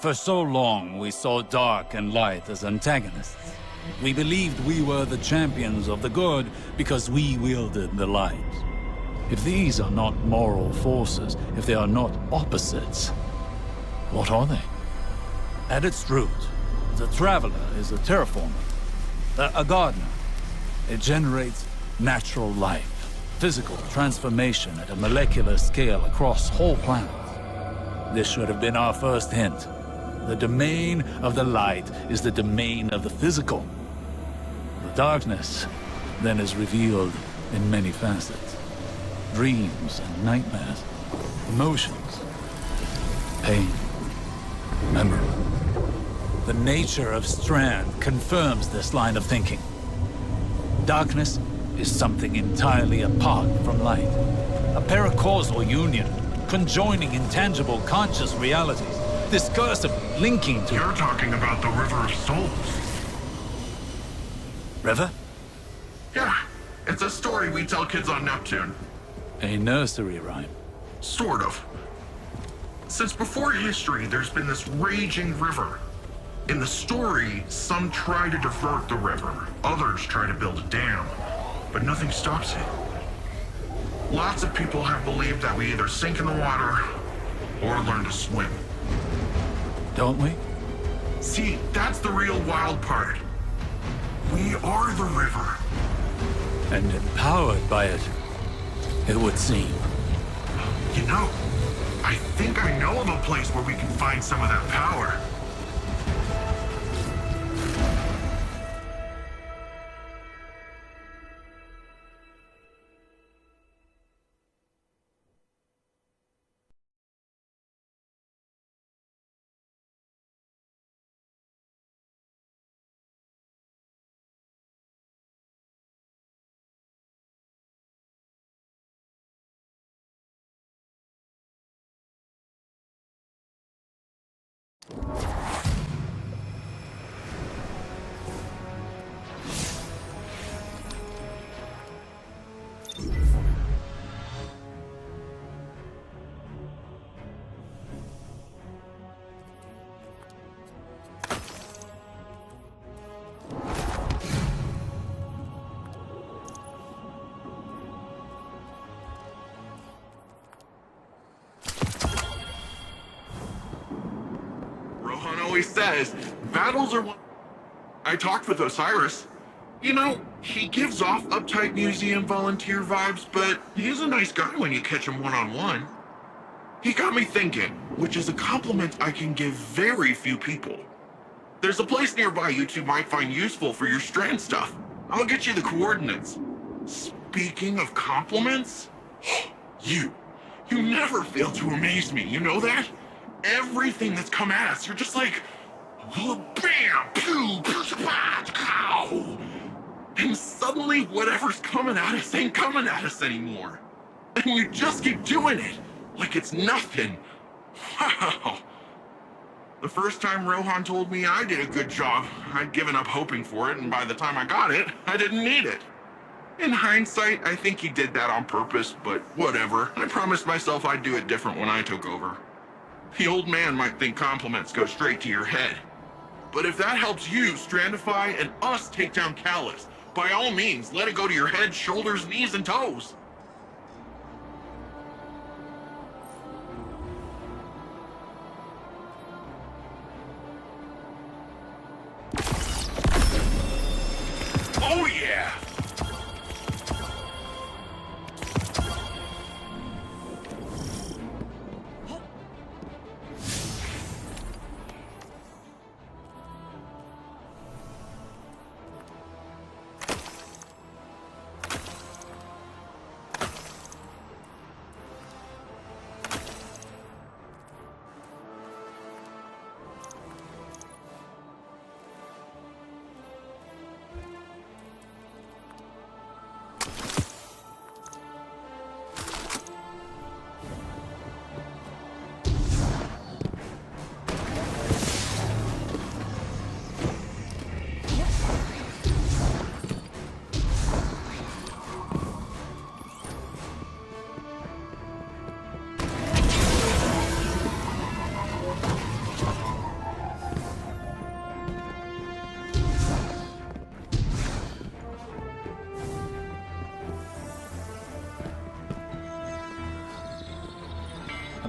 For so long, we saw dark and light as antagonists. We believed we were the champions of the good because we wielded the light. If these are not moral forces, if they are not opposites, what are they? At its root, the Traveler is a terraformer, a gardener. It generates natural life, physical transformation at a molecular scale across whole planets. This should have been our first hint. The domain of the light is the domain of the physical. The darkness then is revealed in many facets. Dreams and nightmares, emotions, pain, memory. The nature of Strand confirms this line of thinking. Darkness is something entirely apart from light. A paracausal union, conjoining intangible conscious realities, discursively linking to... You're talking about the River of Souls. River? Yeah, it's a story we tell kids on Neptune. A nursery rhyme. Sort of. Since before history, there's been this raging river. In the story, some try to divert the river, others try to build a dam, but nothing stops it. Lots of people have believed that we either sink in the water or learn to swim. Don't we? See, that's the real wild part. We are the river. And empowered by it, it would seem. You know, I think I know of a place where we can find some of that power. Always says, battles are one. I talked with Osiris. You know, he gives off uptight museum volunteer vibes, but he's a nice guy when you catch him one-on-one. He got me thinking, which is a compliment I can give very few people. There's a place nearby you two might find useful for your Strand stuff. I'll get you the coordinates. Speaking of compliments, you never fail to amaze me, you know that? Everything that's come at us, you're just like, oh, bam, pew, pow. And suddenly whatever's coming at us ain't coming at us anymore. And you just keep doing it, like it's nothing. Wow. The first time Rohan told me I did a good job, I'd given up hoping for it, and by the time I got it, I didn't need it. In hindsight, I think he did that on purpose, but whatever. I promised myself I'd do it different when I took over. The old man might think compliments go straight to your head. But if that helps you Strandify and us take down Callus, by all means, let it go to your head, shoulders, knees, and toes. Oh yeah!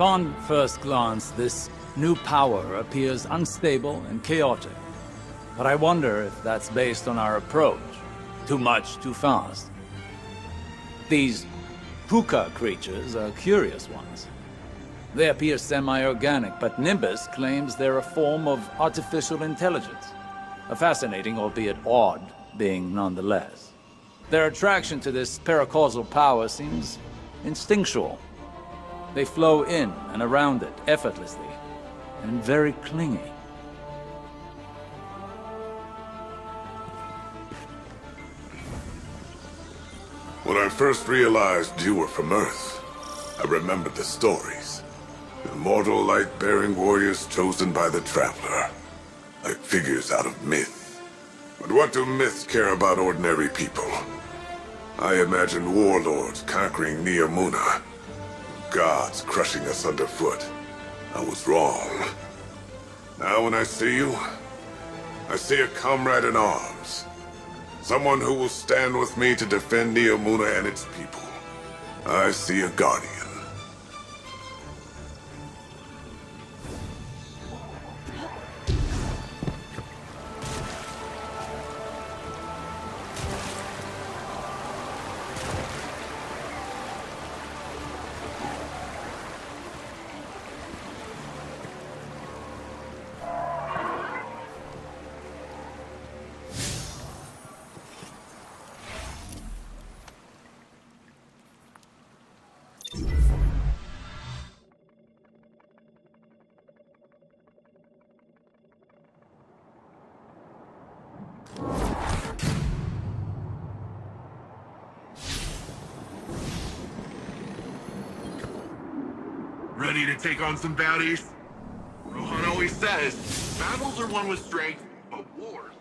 Upon first glance, this new power appears unstable and chaotic. But I wonder if that's based on our approach. Too much, too fast. These puka creatures are curious ones. They appear semi-organic, but Nimbus claims they're a form of artificial intelligence. A fascinating, albeit odd, being nonetheless. Their attraction to this paracausal power seems instinctual. They flow in and around it effortlessly, and very clingy. When I first realized you were from Earth, I remembered the stories. Immortal light-bearing warriors chosen by the Traveler, like figures out of myth. But what do myths care about ordinary people? I imagined warlords conquering Neomuna, gods crushing us underfoot. I was wrong. Now when I see you, I see a comrade in arms. Someone who will stand with me to defend Neomuna and its people. I see a guardian. Ready to take on some baddies? Rohan always says, battles are won with strength, but wars...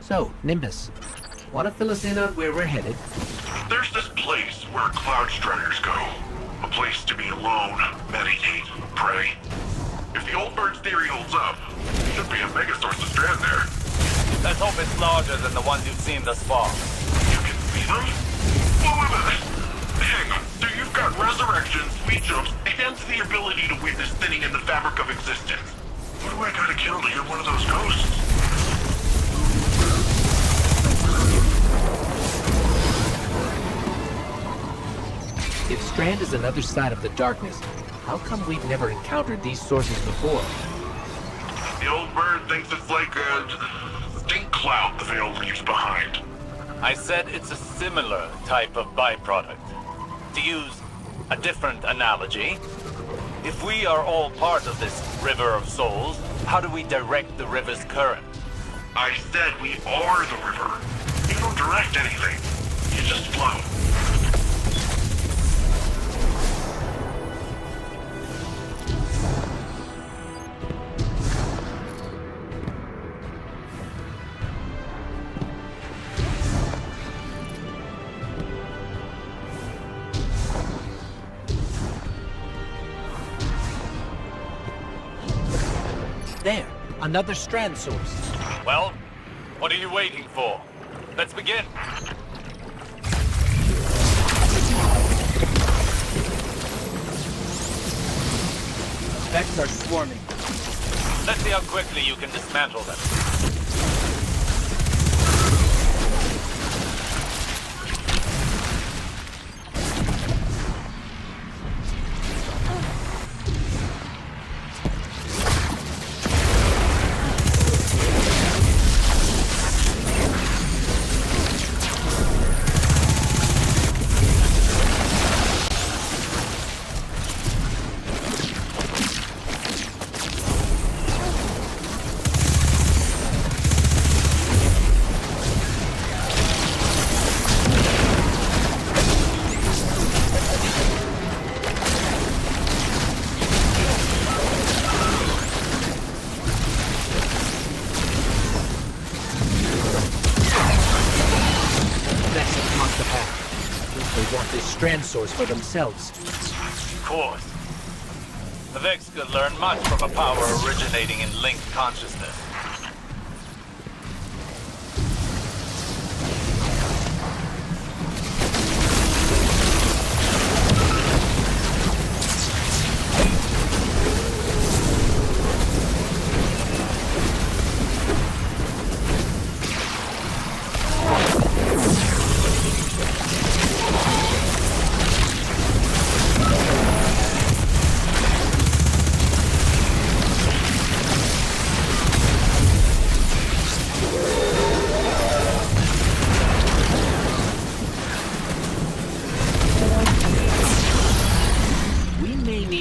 So, Nimbus, want to fill us in on where we're headed? There's this place where Cloud Striders go. A place to be alone, meditate, pray. If the old bird's theory holds up, should be a mega source of Strand there. Let's hope it's larger than the ones you've seen thus far. You can see them? Wait a minute. Hang on. So you've got resurrection, speed jumps, and the ability to witness thinning in the fabric of existence. What do I gotta kill to get one of those ghosts? If Strand is another side of the darkness, how come we've never encountered these sources before? The old bird thinks it's like a stink cloud the veil leaves behind. I said it's a similar type of byproduct. To use a different analogy, if we are all part of this river of souls, how do we direct the river's current? I said we are the river. You don't direct anything. You just flow. There, another Strand source. Well, what are you waiting for? Let's begin. Vex are swarming. Let's see how quickly you can dismantle them. command source for themselves. Of course. The Vex could learn much from a power originating in linked consciousness.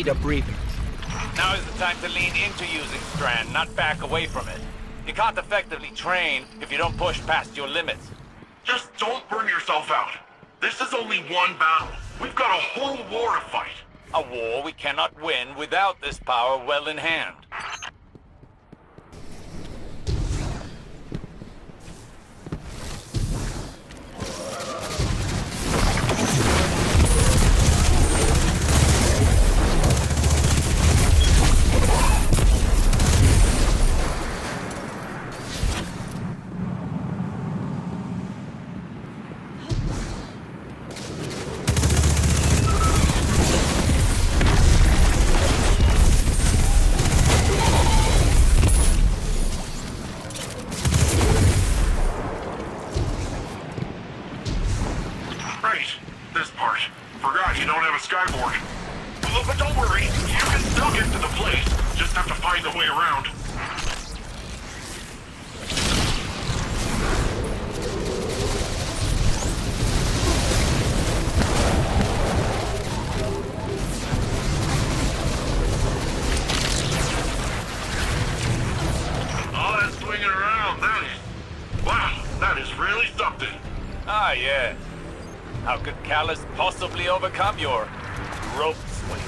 A breather. Now is the time to lean into using Strand, not back away from it. You can't effectively train if you don't push past your limits. Just don't burn yourself out. This is only one battle. We've got a whole war to fight. A war we cannot win without this power well in hand. Skyboard. But don't worry, you can still get to the place. Just have to find a way around. All that swinging around, that is really something. Ah, yeah. How could Callus possibly overcome your rope swing?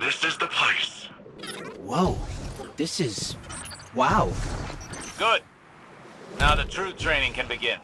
This is the place. Whoa. This is... wow. Good. Now the true training can begin.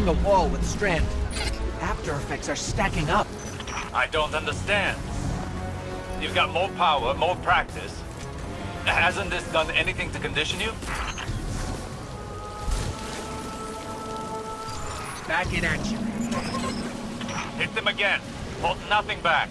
the wall with Strand. After effects are stacking up. I don't understand. You've got more power, more practice. Hasn't this done anything to condition you? Back in action. Hit them again. Hold nothing back.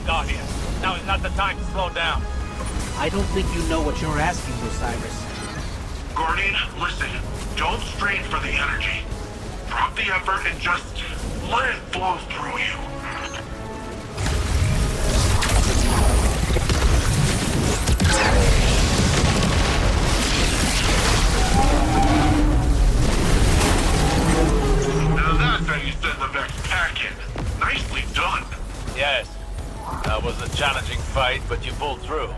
Guardian. Now is not the time to slow down. I don't think you know what you're asking, Osiris. Guardian, listen. Don't strain for the energy. Drop the effort and just let it flow through you. Now that's how you send the Vex packing. Nicely done. Yes. That was a challenging fight, but you pulled through.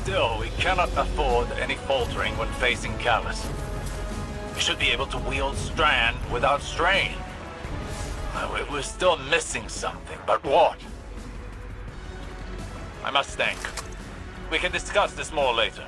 Still, we cannot afford any faltering when facing Callus. We should be able to wield Strand without strain. We're still missing something, but what? I must think. We can discuss this more later.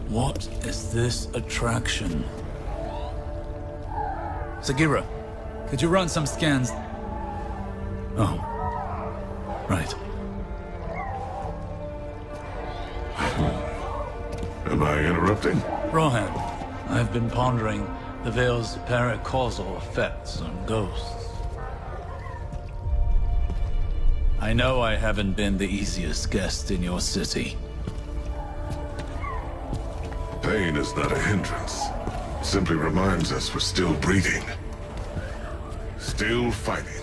What is this attraction? Sagira, could you run some scans? Oh, right. Am I interrupting? Rohan, I've been pondering the Veil's paracausal effects on ghosts. I know I haven't been the easiest guest in your city. Pain is not a hindrance. It simply reminds us we're still breathing. Still fighting.